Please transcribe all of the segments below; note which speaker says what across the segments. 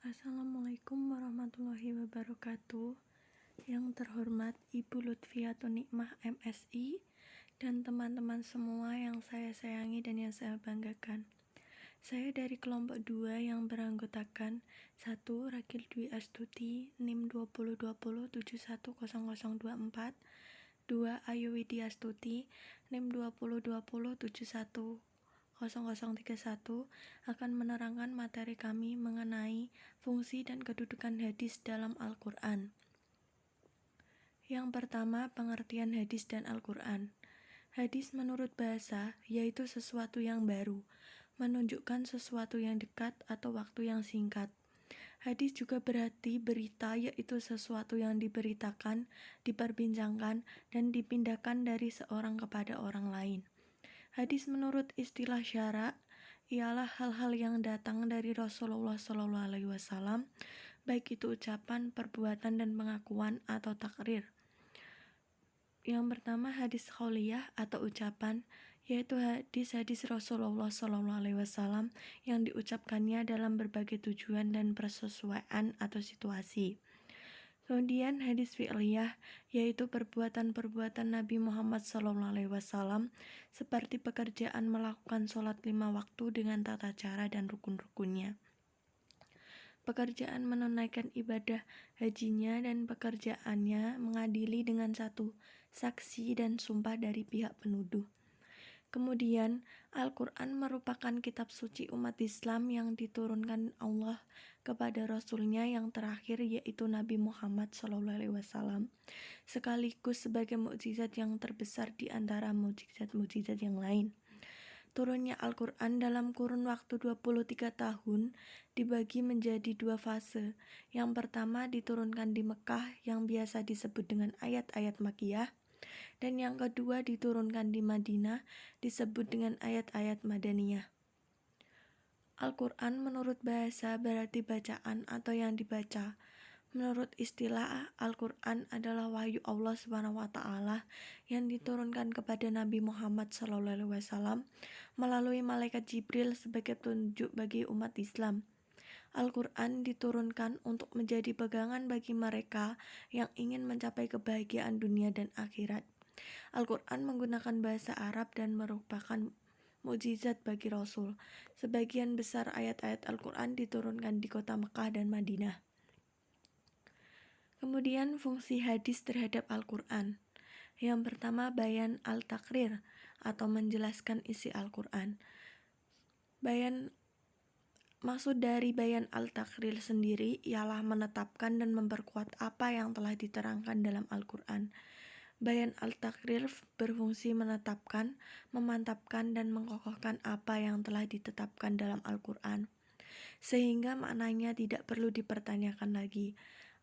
Speaker 1: Assalamualaikum warahmatullahi wabarakatuh. Yang terhormat Ibu Lutfiatun Nikmah MSI dan teman-teman semua yang saya sayangi dan yang saya banggakan. Saya dari kelompok 2 yang beranggotakan 1. Rakil Dwi Astuti NIM 2020710024, 2. Ayu Widi Astuti NIM 2020710031 akan menerangkan materi kami mengenai fungsi dan kedudukan hadis dalam Al-Quran. Yang pertama, pengertian hadis dan Al-Quran. Hadis menurut bahasa yaitu sesuatu yang baru, menunjukkan sesuatu yang dekat atau waktu yang singkat. Hadis juga berarti berita, yaitu sesuatu yang diberitakan, diperbincangkan, dan dipindahkan dari seorang kepada orang lain. Hadis menurut istilah syara ialah hal-hal yang datang dari Rasulullah SAW, baik itu ucapan, perbuatan, dan pengakuan atau takrir. Yang pertama, hadis qauliyah atau ucapan, yaitu hadis-hadis Rasulullah SAW yang diucapkannya dalam berbagai tujuan dan persesuaian atau situasi. Kemudian hadis fi'liyah, yaitu perbuatan-perbuatan Nabi Muhammad SAW seperti pekerjaan melakukan sholat 5 waktu dengan tata cara dan rukun-rukunnya, pekerjaan menunaikan ibadah hajinya, dan pekerjaannya mengadili dengan satu saksi dan sumpah dari pihak penuduh. Kemudian, Al-Quran merupakan kitab suci umat Islam yang diturunkan Allah kepada Rasulnya yang terakhir, yaitu Nabi Muhammad SAW, sekaligus sebagai mukjizat yang terbesar di antara mukjizat-mukjizat yang lain. Turunnya Al-Quran dalam kurun waktu 23 tahun dibagi menjadi 2 fase. Yang pertama diturunkan di Mekah yang biasa disebut dengan ayat-ayat Makkiyah, dan yang kedua diturunkan di Madinah disebut dengan ayat-ayat Madaniyah. Al-Quran menurut bahasa berarti bacaan atau yang dibaca. Menurut istilah, Al-Quran adalah wahyu Allah SWT yang diturunkan kepada Nabi Muhammad SAW melalui malaikat Jibril sebagai petunjuk bagi umat Islam. Al-Quran diturunkan untuk menjadi pegangan bagi mereka yang ingin mencapai kebahagiaan dunia dan akhirat. Al-Quran menggunakan bahasa Arab dan merupakan mukjizat bagi Rasul. Sebagian besar ayat-ayat Al-Quran diturunkan di kota Mekah dan Madinah. Kemudian fungsi hadis terhadap Al-Quran. Yang pertama, bayan al-takrir atau menjelaskan isi Al-Quran. Maksud dari bayan al-takrir sendiri ialah menetapkan dan memperkuat apa yang telah diterangkan dalam Al-Quran. Bayan al-takrir berfungsi menetapkan, memantapkan, dan mengokohkan apa yang telah ditetapkan dalam Al-Quran, sehingga maknanya tidak perlu dipertanyakan lagi.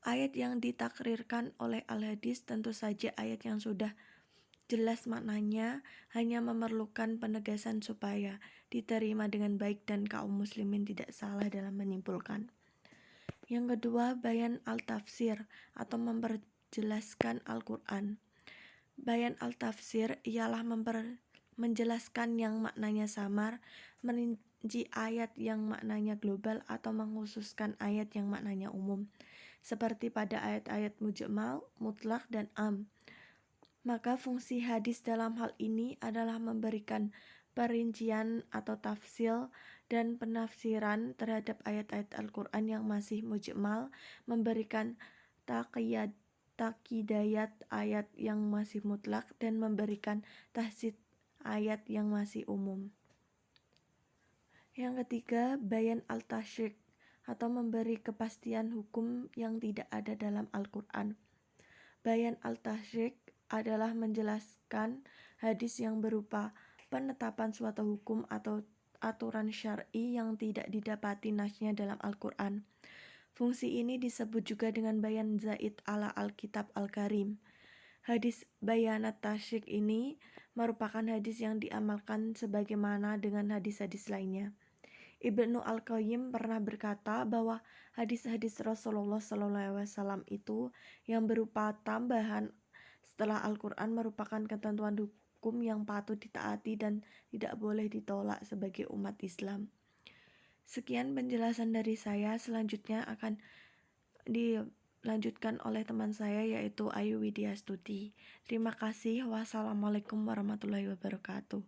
Speaker 1: Ayat yang ditakrirkan oleh al-hadis tentu saja ayat yang sudah jelas maknanya, hanya memerlukan penegasan supaya diterima dengan baik dan kaum muslimin tidak salah dalam menyimpulkan. Yang kedua, bayan al-tafsir atau memperjelaskan Al-Quran. Bayan al-tafsir ialah menjelaskan yang maknanya samar, merinci ayat yang maknanya global, atau mengkhususkan ayat yang maknanya umum, seperti pada ayat-ayat mujmal, mutlak, dan am. Maka fungsi hadis dalam hal ini adalah memberikan perincian atau tafsil dan penafsiran terhadap ayat-ayat Al-Quran yang masih mujmal, memberikan takidayat ayat yang masih mutlak, dan memberikan tahsid ayat yang masih umum. Yang ketiga, bayan al-tashrik atau memberi kepastian hukum yang tidak ada dalam Al-Quran. Bayan al-tashrik adalah menjelaskan hadis yang berupa penetapan suatu hukum atau aturan syar'i yang tidak didapati nasnya dalam Al-Quran. Fungsi ini disebut juga dengan bayan zaid ala Al-Kitab Al-Karim. Hadis bayanat tashrik ini merupakan hadis yang diamalkan sebagaimana dengan hadis-hadis lainnya. Ibnu Al-Qayyim pernah berkata bahwa hadis-hadis Rasulullah SAW itu yang berupa tambahan setelah Al-Quran merupakan ketentuan hukum yang patut ditaati dan tidak boleh ditolak sebagai umat Islam. Sekian penjelasan dari saya, selanjutnya akan dilanjutkan oleh teman saya yaitu Ayu Widya Stuti. Terima kasih. Wassalamualaikum warahmatullahi wabarakatuh.